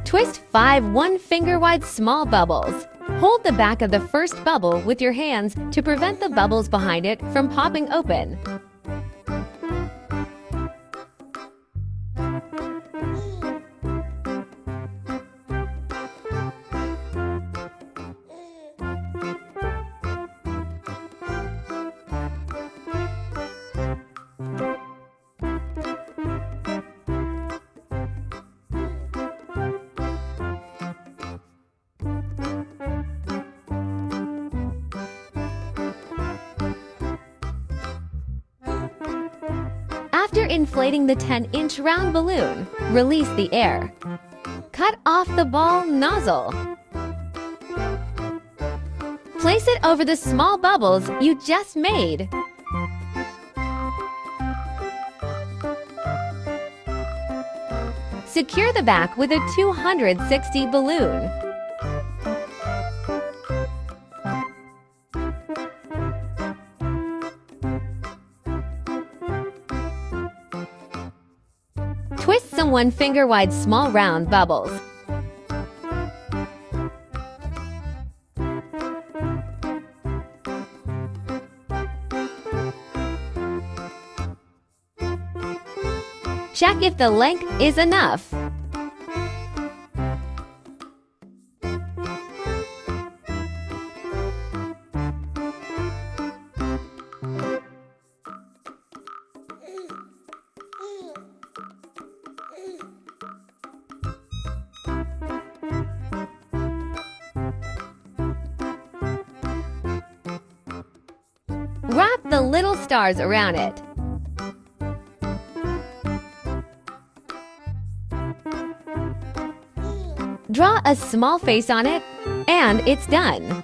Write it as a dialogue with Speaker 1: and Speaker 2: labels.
Speaker 1: Twist 5 one-finger-wide small bubbles. Hold the back of the first bubble with your hands to prevent the bubbles behind it from popping open. After inflating the 10-inch round balloon, release the air. Cut off the ball nozzle. Place it over the small bubbles you just made. Secure the back with a 260 balloon. Twist some one-finger-wide small round bubbles. Check if the length is enough. Wrap the little stars around it. Draw a small face on it, and it's done.